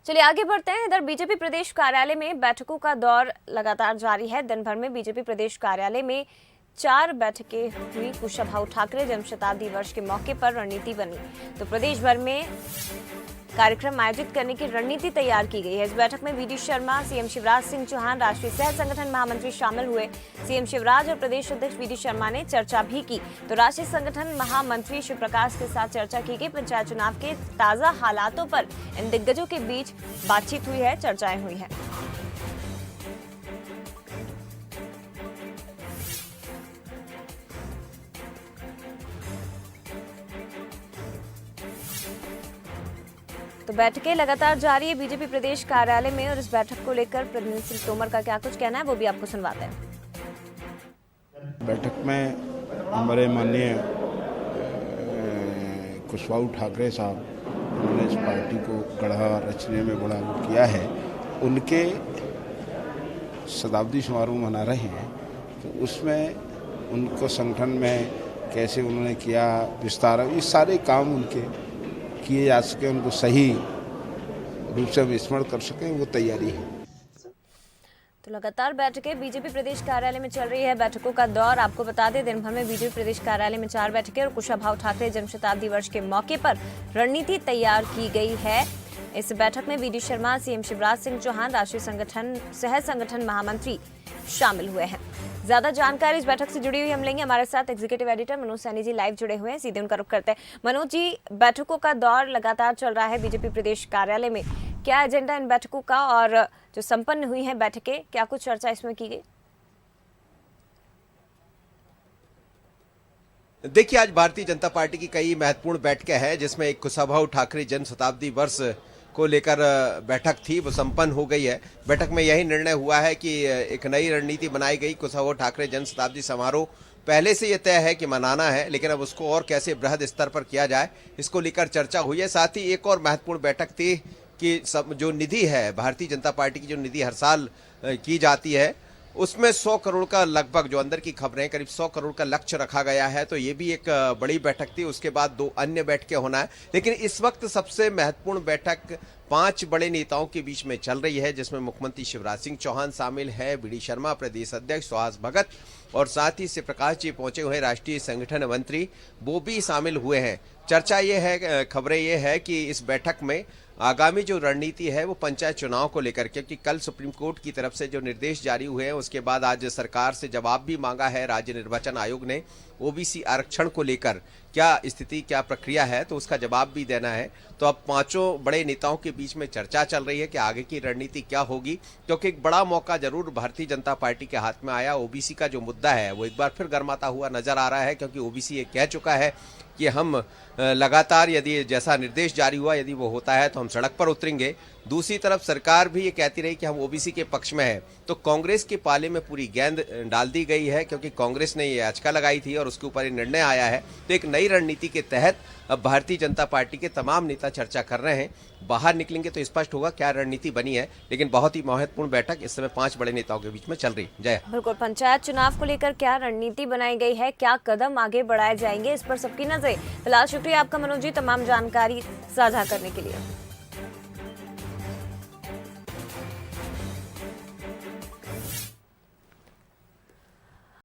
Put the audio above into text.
चलिए आगे बढ़ते हैं। इधर बीजेपी प्रदेश कार्यालय में बैठकों का दौर लगातार जारी है। दिन भर में बीजेपी प्रदेश कार्यालय में 4 बैठकें हुई। कुशाभाऊ ठाकरे जन्म शताब्दी वर्ष के मौके पर रणनीति बनी, तो प्रदेश भर में कार्यक्रम आयोजित करने की रणनीति तैयार की गई है। इस बैठक में वीडी शर्मा, सीएम शिवराज सिंह चौहान, राष्ट्रीय सह संगठन महामंत्री शामिल हुए। सीएम शिवराज और प्रदेश अध्यक्ष वीडी शर्मा ने चर्चा भी की, तो राष्ट्रीय संगठन महामंत्री शिव प्रकाश के साथ चर्चा की गई। पंचायत चुनाव के ताजा हालातों पर इन दिग्गजों के बीच बातचीत हुई है, चर्चाएं हुई है। तो बैठकें लगातार जारी है बीजेपी प्रदेश कार्यालय में, और इस बैठक को लेकर प्रद्युम्न सिंह तोमर का क्या कुछ कहना है वो भी आपको सुनवाते हैं। बैठक में हमारे माननीय कुशवाहा ठाकरे साहब, उन्होंने इस पार्टी को गढ़ा रचने में बड़ा किया है। उनके शताब्दी समारोह मना रहे हैं, तो उसमें उनको संगठन में कैसे उन्होंने किया विस्तार, ये सारे काम उनके किए जा सके, उनको सही रूप से हम स्मरण कर सकें, वो तैयारी है। तो लगातार बैठकें बीजेपी प्रदेश कार्यालय में चल रही है। बैठकों का दौर आपको बता दें, दिन भर में बीजेपी प्रदेश कार्यालय में 4 बैठकें और कुशाभाऊ ठाकरे जन्म शताब्दी वर्ष के मौके पर रणनीति तैयार की गई है। इस बैठक में वीडी शर्मा, सीएम शिवराज सिंह चौहान, राष्ट्रीय सह संगठन महामंत्री शामिल हुए हैं। ज्यादा जानकारी इस बैठक से जुड़ी हुई हम लेंगे। हमारे साथ executive editor Manoj Saini ji live जुड़े हुए हैं, सीधे उनका रुख करते हैं। मनोज जी, बैठकों का दौर लगातार चल रहा है बीजेपी प्रदेश कार्यालय में, क्या एजेंडा इन बैठकों का, और जो संपन्न हुई हैं बैठकें, क्या कुछ चर्चा इसमें की गई? देखिए, आज भारतीय जनता पार्टी की कई महत्वपूर्ण बैठकें हैं, जिसमें एक कुशाभाऊ ठाकरे जन्म शताब्दी वर्ष को लेकर बैठक थी, वो संपन्न हो गई है। बैठक में यही निर्णय हुआ है कि एक नई रणनीति बनाई गई। कुशाभाऊ ठाकरे जन्म शताब्दी समारोह पहले से ये तय है कि मनाना है, लेकिन अब उसको और कैसे बृहद स्तर पर किया जाए, इसको लेकर चर्चा हुई है। साथ ही एक और महत्वपूर्ण बैठक थी कि जो निधि है, भारतीय जनता पार्टी की जो निधि हर साल की जाती है, उसमें 100 करोड़ का लगभग, जो अंदर की खबरें, करीब 100 करोड़ का लक्ष्य रखा गया है। तो ये भी एक बड़ी बैठक थी। उसके बाद 2 अन्य बैठकें होना है, लेकिन इस वक्त सबसे महत्वपूर्ण बैठक 5 बड़े नेताओं के बीच में चल रही है, जिसमें मुख्यमंत्री शिवराज सिंह चौहान शामिल है, वीडी शर्मा, प्रदेश अध्यक्ष सुहास भगत, और साथ ही शिव प्रकाश जी पहुंचे हुए राष्ट्रीय संगठन मंत्री, वो भी शामिल हुए हैं। चर्चा ये है, खबरें ये है कि इस बैठक में आगामी जो रणनीति है वो पंचायत चुनाव को लेकर, क्योंकि कल सुप्रीम कोर्ट की तरफ से जो निर्देश जारी हुए हैं, उसके बाद आज सरकार से जवाब भी मांगा है राज्य निर्वाचन आयोग ने। ओबीसी आरक्षण को लेकर क्या स्थिति, क्या प्रक्रिया है, तो उसका जवाब भी देना है। तो अब 5 बड़े नेताओं के बीच में चर्चा चल रही है कि आगे की रणनीति क्या होगी, क्योंकि एक बड़ा मौका जरूर भारतीय जनता पार्टी के हाथ में आया। ओबीसी का जो मुद्दा है वो एक बार फिर गर्माता हुआ नजर आ रहा है, क्योंकि ओबीसी ये कह चुका है कि हम लगातार, यदि जैसा निर्देश जारी हुआ, यदि वो होता है तो हम सड़क पर उतरेंगे। दूसरी तरफ सरकार भी ये कहती रही कि हम ओबीसी के पक्ष में है, तो कांग्रेस के पाले में पूरी गेंद डाल दी गई है, क्योंकि कांग्रेस ने ये याचिका लगाई थी और उसके ऊपर ये निर्णय आया है। तो एक नई रणनीति के तहत अब भारतीय जनता पार्टी के तमाम नेता चर्चा कर रहे हैं। बाहर निकलेंगे तो स्पष्ट होगा क्या रणनीति बनी है, लेकिन बहुत ही महत्वपूर्ण बैठक इस समय 5 बड़े नेताओं के बीच में चल रही। जय। बिल्कुल, पंचायत चुनाव को लेकर क्या रणनीति बनाई गई है, क्या कदम आगे बढ़ाए जाएंगे, इस पर सबकी नजर। फिलहाल शुक्रिया आपका मनोज जी, तमाम जानकारी साझा करने के लिए।